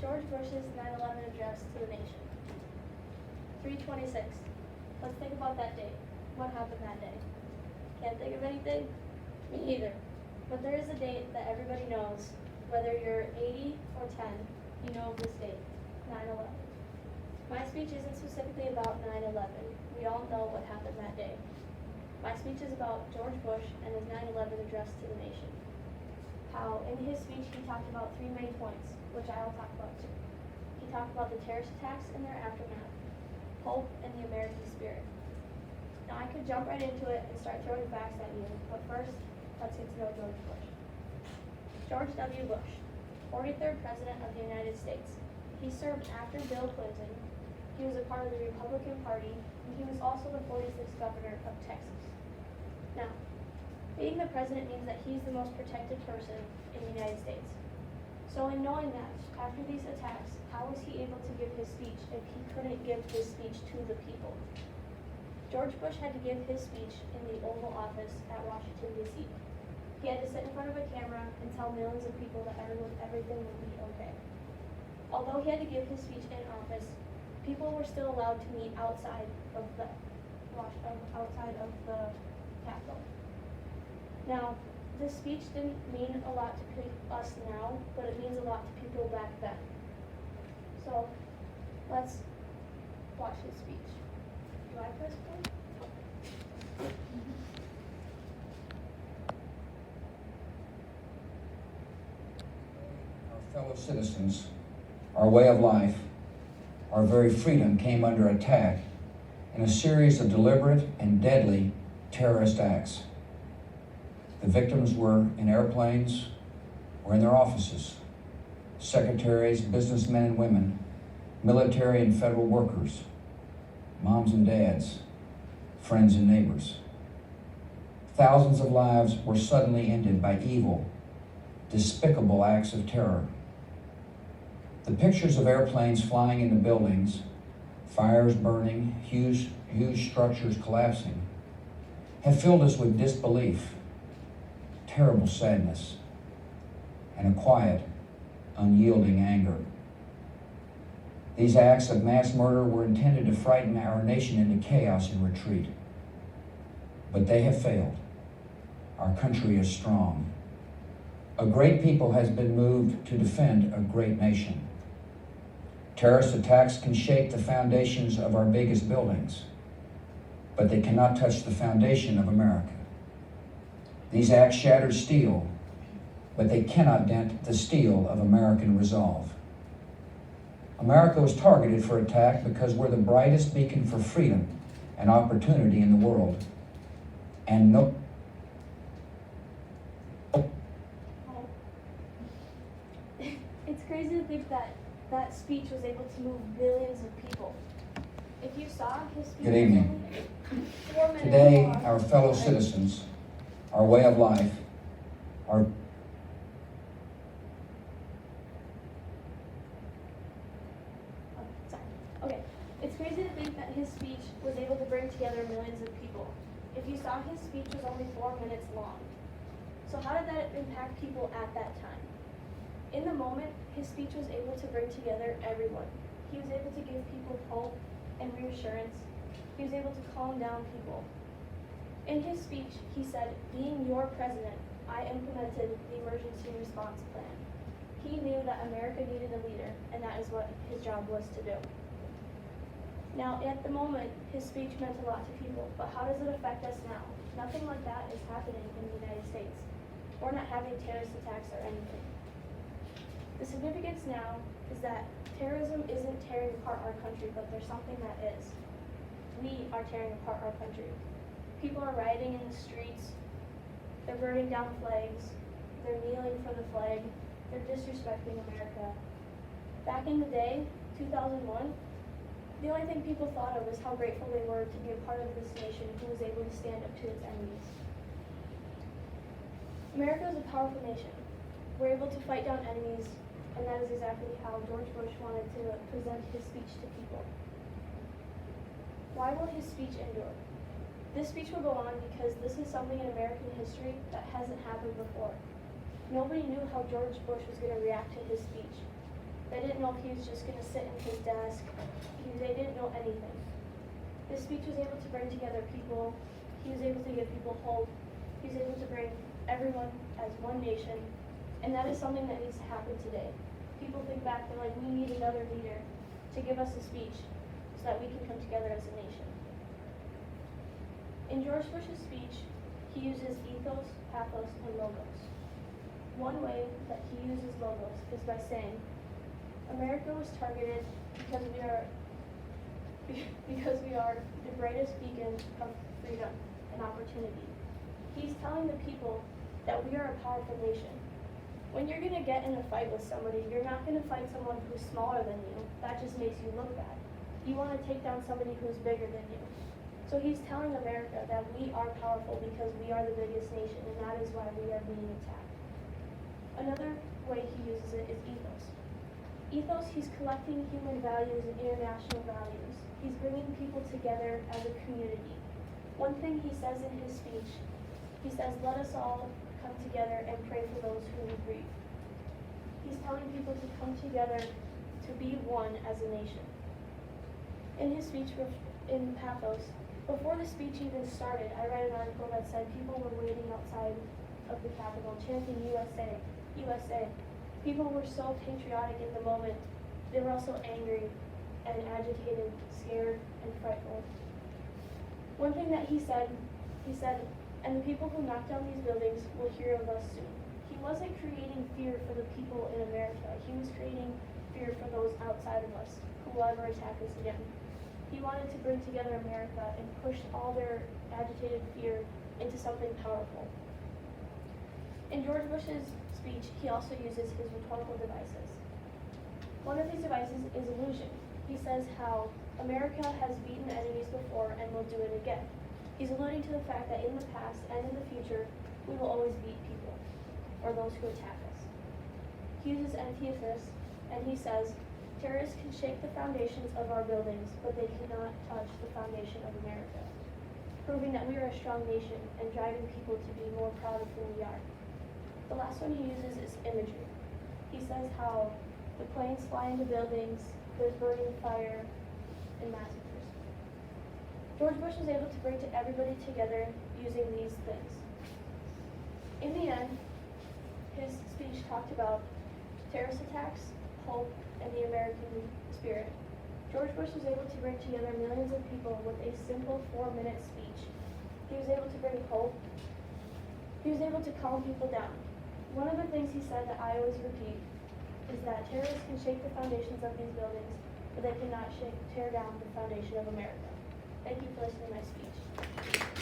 George Bush's 9/11 address to the nation. 3/26. Let's think about that date. What happened that day? Can't think of anything? Me either. But there is a date that everybody knows. Whether you're 80 or 10, you know this date, 9/11. My speech isn't specifically about 9/11. We all know what happened that day. My speech is about George Bush and his 9/11 address to the nation. How in his speech he talked about three main points, which I will talk about too. He talked about the terrorist attacks and their aftermath, hope, and the American spirit. Now I could jump right into it and start throwing facts at you, but first, let's get to know George Bush. George W. Bush, 43rd President of the United States. He served after Bill Clinton. He was a part of the Republican Party, and he was also the 46th governor of Texas. Now, being the president means that he's the most protected person in the United States. So in knowing that, after these attacks, how was he able to give his speech if he couldn't give his speech to the people? George Bush had to give his speech in the Oval Office at Washington, D.C. He had to sit in front of a camera and tell millions of people that everything would be okay. Although he had to give his speech in office, people were still allowed to meet outside of the Capitol. Now, this speech didn't mean a lot to us now, but it means a lot to people back then. So, let's watch his speech. Do I press play? Our fellow citizens, our way of life, our very freedom came under attack in a series of deliberate and deadly terrorist acts. The victims were in airplanes or in their offices, secretaries, businessmen and women, military and federal workers, moms and dads, friends and neighbors. Thousands of lives were suddenly ended by evil, despicable acts of terror. The pictures of airplanes flying into buildings, fires burning, huge structures collapsing, have filled us with disbelief, terrible sadness, and a quiet, unyielding anger. These acts of mass murder were intended to frighten our nation into chaos and retreat. But they have failed. Our country is strong. A great people has been moved to defend a great nation. Terrorist attacks can shake the foundations of our biggest buildings, but they cannot touch the foundation of America. These acts shattered steel, but they cannot dent the steel of American resolve. America was targeted for attack because we're the brightest beacon for freedom and opportunity in the world. And It's crazy to think that that speech was able to move billions of people. If you saw his speech, Good evening. 4 minutes Today, long. our fellow citizens, our way of life, our Okay, it's crazy to think that his speech was able to bring together millions of people. If you saw his speech was only 4 minutes long. So how did that impact people at that time? In the moment, his speech was able to bring together everyone. He was able to give people hope and reassurance. He was able to calm down people. In his speech, he said, "Being your president, I implemented the emergency response plan." He knew that America needed a leader, and that is what his job was to do. Now, at the moment, his speech meant a lot to people, but how does it affect us now? Nothing like that is happening in the United States. We're not having terrorist attacks or anything. The significance now is that terrorism isn't tearing apart our country, but there's something that is. We are tearing apart our country. People are rioting in the streets, they're burning down flags, they're kneeling for the flag, they're disrespecting America. Back in the day, 2001, the only thing people thought of was how grateful they were to be a part of this nation who was able to stand up to its enemies. America is a powerful nation. We're able to fight down enemies, and that is exactly how George Bush wanted to present his speech to people. Why will his speech endure? This speech will go on because this is something in American history that hasn't happened before. Nobody knew how George Bush was going to react to his speech. They didn't didn't know if he was just going to sit in his desk. They didn't know anything. This speech was able to bring together people. He was able to give people hope. He was able to bring everyone as one nation. And that is something that needs to happen today. People think back, they're like, we need another leader to give us a speech so that we can come together as a nation. In George Bush's speech, he uses ethos, pathos, and logos. One way that he uses logos is by saying, America was targeted because we are the greatest beacon of freedom and opportunity. He's telling the people that we are a powerful nation. When you're going to get in a fight with somebody, you're not going to fight someone who's smaller than you. That just makes you look bad. You want to take down somebody who's bigger than you. So he's telling America that we are powerful because we are the biggest nation, and that is why we are being attacked. Another way he uses it is ethos. Ethos, he's collecting human values and international values. He's bringing people together as a community. One thing he says in his speech, he says, let us all come together and pray for those who we grieve. He's telling people to come together to be one as a nation. In his speech in Pathos, before the speech even started, I read an article that said people were waiting outside of the Capitol chanting USA, USA. People were so patriotic in the moment. They were also angry and agitated, scared, and frightful. One thing that he said, and the people who knocked down these buildings will hear of us soon. He wasn't creating fear for the people in America. He was creating fear for those outside of us who will ever attack us again. He wanted to bring together America and push all their agitated fear into something powerful. In George Bush's speech, he also uses his rhetorical devices. One of these devices is illusion. He says how America has beaten enemies before and will do it again. He's alluding to the fact that in the past and in the future, we will always beat people, or those who attack us. He uses Ethos, and he says, terrorists can shake the foundations of our buildings, but they cannot touch the foundation of America, proving that we are a strong nation and driving people to be more proud of who we are. The last one he uses is imagery. He says how the planes fly into buildings, there's burning fire, and massacres. George Bush was able to bring everybody together using these things. In the end, his speech talked about terrorist attacks, hope, and the American spirit. George Bush was able to bring together millions of people with a simple 4-minute speech. He was able to bring hope. He was able to calm people down. One of the things he said that I always repeat is that terrorists can shake the foundations of these buildings, but they cannot tear down the foundation of America. Thank you for listening to my speech.